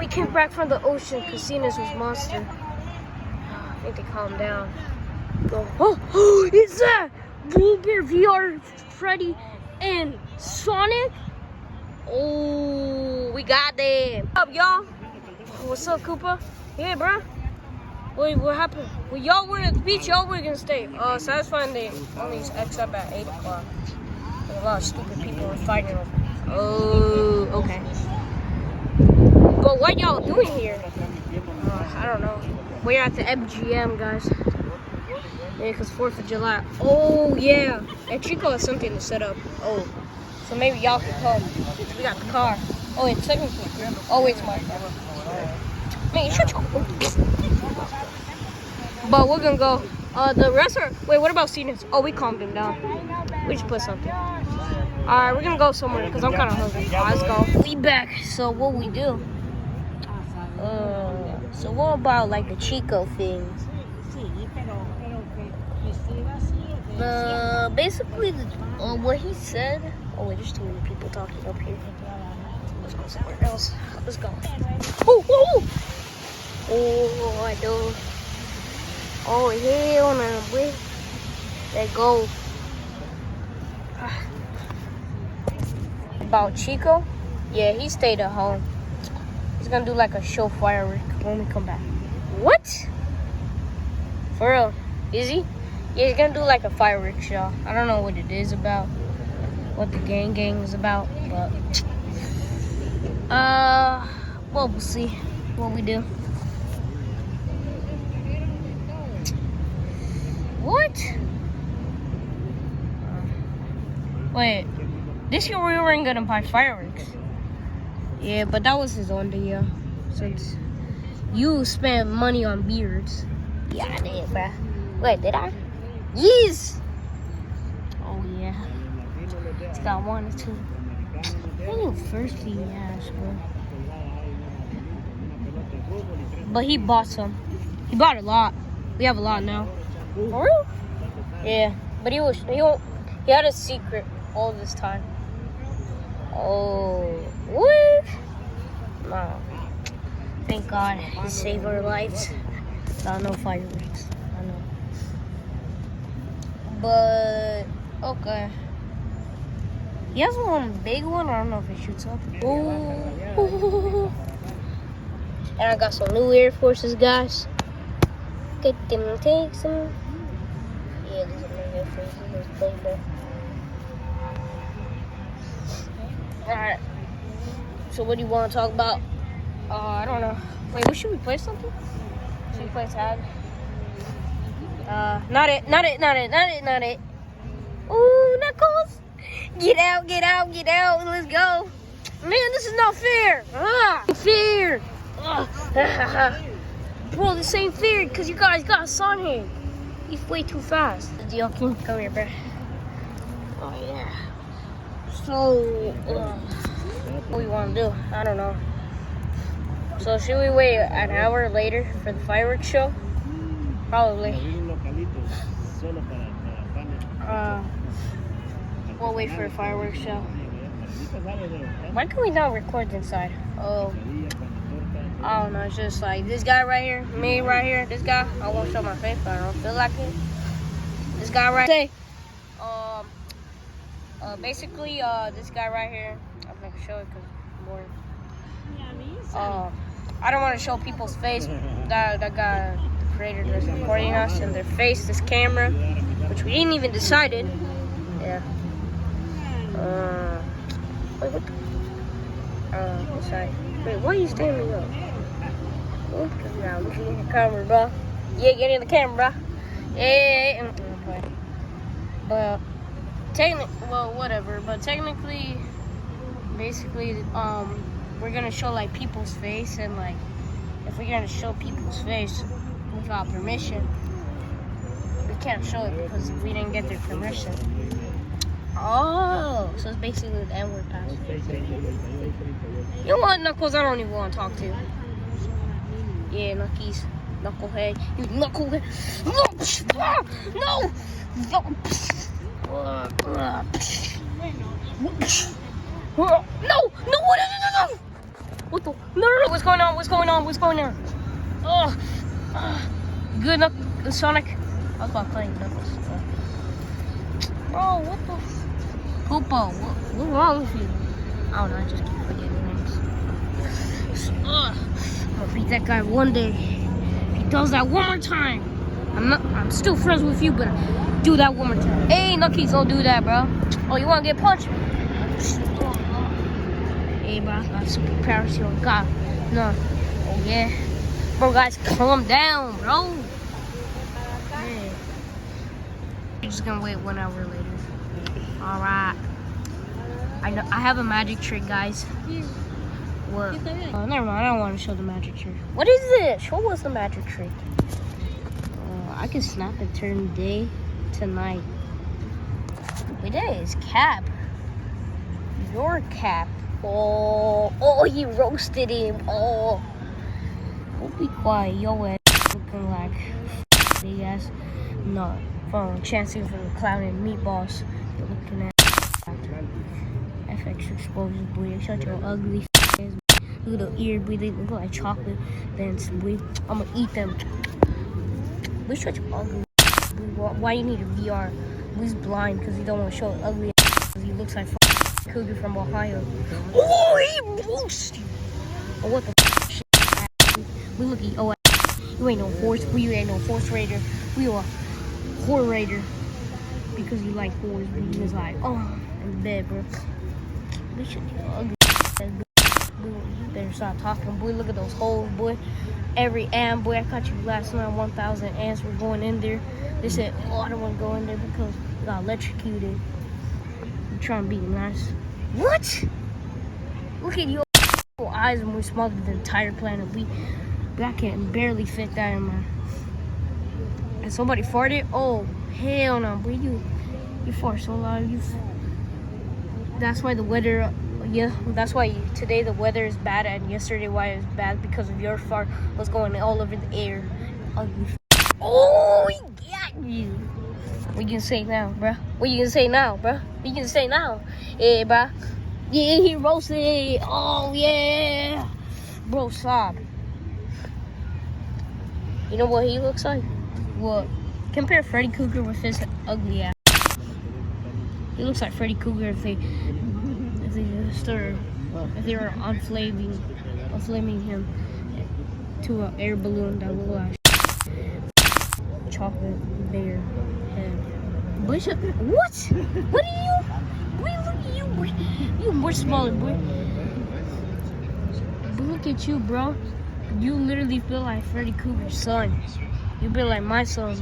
came back from the ocean. Casinos was monster. I think they calmed down. Oh, is that Bluebeard VR Freddy and Sonic? Oh, we got them. What's up, y'all? What's up, Koopa? Yeah, bro. Wait, what happened? Well, y'all were at the beach. Y'all were gonna stay. Satisfying day only except at 8 o'clock. A lot of stupid people were fighting over it. Oh, okay. But what y'all doing here? I don't know. We're at the MGM, guys. Yeah, because 4th of July. Oh, yeah. And Chico has something to set up. Oh. So maybe y'all can come. We got the car. Oh, wait, technically. Oh, wait, it's my car. Man, shut your... But we're gonna go. The restaurant. Wait, what about Cena's? Oh, we calmed him down. We just put something. Alright, we're gonna go somewhere because I'm kind of hungry. Let's go. We back. So what we do? So what about like the Chico things? Basically, what he said. Oh wait, there's too many people talking up here. Let's go somewhere else. Let's go. Oh, I do. Oh hell no, boy. Let go. About Chico? Yeah, he stayed at home. He's gonna do like a show firework when we come back. What? For real? Is he? Yeah, he's gonna do like a fireworks show. I don't know what it is about, what the gang is about, but well, we'll see what we do. What? Wait, this year we weren't gonna buy fireworks. Yeah, but that was his own idea. Since you spent money on beards. Yeah, I did, bruh. Wait, did I? Yes! Oh, yeah. It's got 1 or 2. I think thirsty ass, bro. But he bought some. He bought a lot. We have a lot now. For real? Yeah. But he had a secret all this time. Oh, what? No. Thank God he saved our lives. No fireworks. I know. But, okay. He has one big one. I don't know if it shoots up. Ooh. And I got some new Air Forces, guys. Get them, take some. Yeah, these are new Air Forces. Let's play there. Alright. So what do you want to talk about? I don't know. Wait, what should we play something? Should we play tag? Not it. Ooh, Knuckles! Get out. Let's go. Man, this is not fair. Fair. Bro, this ain't fair because you guys got Sonic. He's way too fast. Yo, come here, bro. Oh, yeah. So, what do you want to do? I don't know. So, should we wait an hour later for the fireworks show? Probably. We'll wait for the fireworks show. Why can we not record inside? Oh, I don't know. It's just like this guy right here, me right here, this guy. I won't show my face, but I don't feel like it. This guy right here. Basically, this guy right here. I'm not gonna show it because it's boring. I don't want to show people's face. That guy, the creator, that's recording us, and their face, this camera, which we didn't even decided. Yeah. Wait, what? Sorry. Wait, why are you standing up? Because I'm looking in the camera, bro. Yeah, get in the camera, bro. Yeah. Okay. But whatever. But technically, basically, we're gonna show like people's face, and like, if we're gonna show people's face without permission, we can't show it because we didn't get their permission. Oh, so it's basically the N-word pass. You know what, Knuckles? I don't even want to talk to you. Yeah, Knuckies. Knucklehead. You knucklehead. No! No! What the? No! what's going on? What's going on? What's going on? Oh, good enough, Sonic. I was about playing Knuckles. Bro, what the? Poopo, what's wrong with you? I don't know, I just keep forgetting names. I'm gonna beat that guy one day. If he does that one more time, I'm still friends with you, but do that one more time. Hey, Nuckies, don't do that, bro. Oh, you wanna get punched? Hey, bro, I got superpowers here. God, no. Oh, yeah. Bro, guys, calm down, bro. Hey. You're just gonna wait 1 hour later. All right. I know I have a magic trick, guys. What? Oh, never mind. I don't want to show the magic trick. What is it? Show us the magic trick. I can snap and turn day to night. Wait, that is Cap. Your Cap. Oh, he roasted him. Oh. Don't be quiet. Yo, ass looking like big ass. No, from Chancey from the Clown and Meatballs. You're looking at FX exposure, boy. Shut your ugly ass. Look at the ear, boy. They look like chocolate dents, boy. I'm gonna eat them. Boy, shut your ugly ass, boy. Why you need a VR? Boy's blind because he don't want to show ugly ass. He looks like Cougar from Ohio. Oh, he roasted you. Oh, what the shit? We look at oh, you ain't no horse. We ain't no horse raider. We are whore raider because you like whores. But he was like, oh, in bed, bro. We should be ugly. You better stop talking, boy. Look at those holes, boy. Every ant, boy. I caught you last night. 1,000 ants were going in there. They said, oh, I don't want to go in there because I got electrocuted. I'm trying to be nice. What? Look at your eyes are more smaller than the entire planet. I can barely fit that in my. And somebody farted? Oh, hell no, boy. You fart so loud. That's why the weather. Yeah, that's why today the weather is bad, and yesterday why it was bad because of your fart was going all over the air. Ugly. Oh, he got you. What you gonna say now, bruh? What you gonna say now, bruh? What you gonna say now? Yeah, bruh. Yeah, he roasted. Oh, yeah. Bro, stop. You know what he looks like? What? Compare Freddy Krueger with his ugly ass. He looks like Freddy Krueger if they were inflaming him to an air balloon that looked like chocolate bear head. Boy, what? What are you? Boy, look at you, boy. You more smaller, boy. But look at you, bro. You literally feel like Freddy Krueger's son. You feel like my son.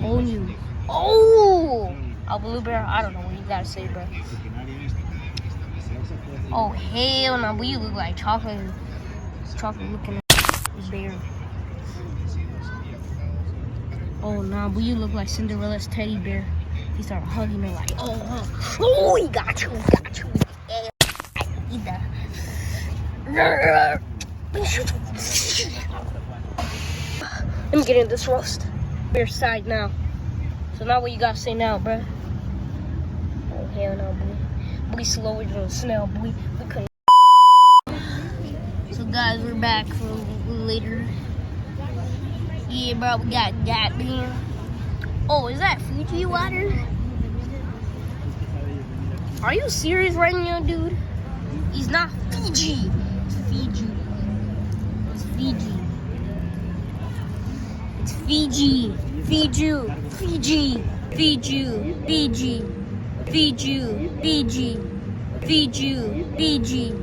Own you. Oh! A blue bear? I don't know what you gotta say, bro. Oh, hell no. But you look like chocolate looking bear. Oh, nah. But you look like Cinderella's teddy bear. He started hugging her like, oh, he got you. Yeah. Let me get in this roast. Your side now. So now what you gotta say now, bruh? Oh, hell no, boy. Boy, slower than a snail, boy. We couldn't. So guys, we're back for a little later. Yeah, bro, we got that beer. Oh, is that Fiji water? Are you serious right now, dude? He's not Fiji. It's Fiji. It's Fiji. It's Fiji. Fiji. Fiji. Fiji. Fiji. Fiji. Fiji. Fiji. Fiji.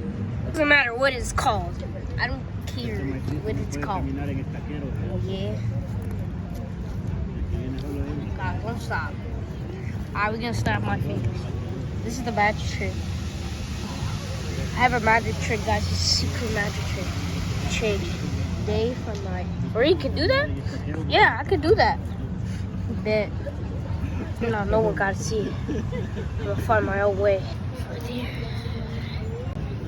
Doesn't matter what it's called. I don't care what it's called. Oh, yeah. God, don't stop. Alright, we're gonna snap my fingers. This is the magic trick. I have a magic trick, guys. It's a secret magic trick. Change day from night. Or you can do that? Yeah, I can do that. Bet. No, no one gotta see it. I'm gonna find my own way. Right here.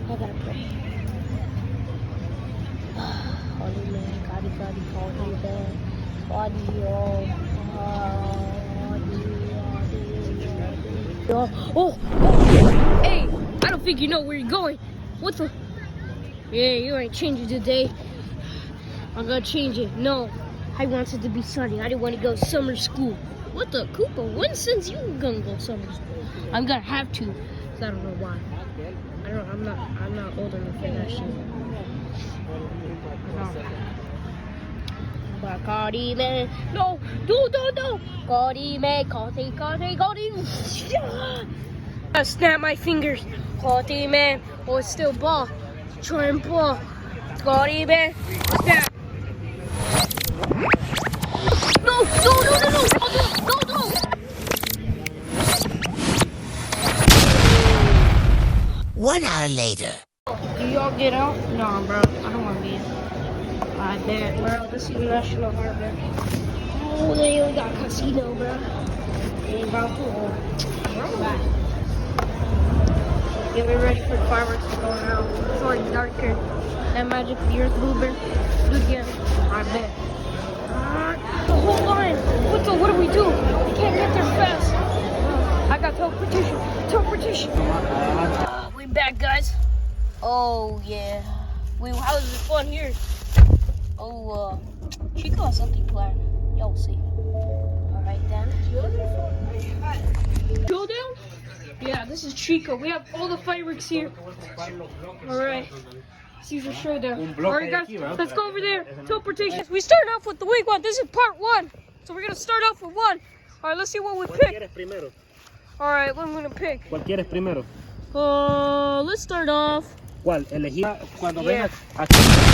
I gotta pray. Holy man, God, holy man. Oh, hey, I don't think you know where you're going. What the? Yeah, you ain't changing today. I'm gonna change it. No, I want it to be sunny. I didn't want to go summer school. What the Koopa? When since you gonna go summer school? I'm gonna have to. 'Cause I don't know why. I'm not old enough for that shit. Parody man, no. Parody man, Party. I snap my fingers. Party man, oh it's still ball. Try and ball. Party man, snap. No. 1 hour later. Do y'all get out? No, bro. I don't want to be out. I bet, bro. This is National Harbor. Oh, they only got casino, bro. They ain't about to. Get me ready for the fireworks to go out. It's already darker. That magic of the earth boober. Do it again. I bet. The whole line. What do we do? We can't get there fast. I got teleportation. We back, guys. Oh yeah. Wait, how is it fun here? Oh, Chico has something planned. Y'all will see. Alright then. Showdown? Yeah, this is Chico. We have all the fireworks here. Alright. See for showdown. Alright guys, let's go over there. Teleportation. We start off with the week one. This is part 1. So we're gonna start off with 1. Alright, let's see what we pick. Alright, what I'm gonna pick. ¿Cuál quieres primero? Let's start off. ¿Cuál? Elegí cuando vengas.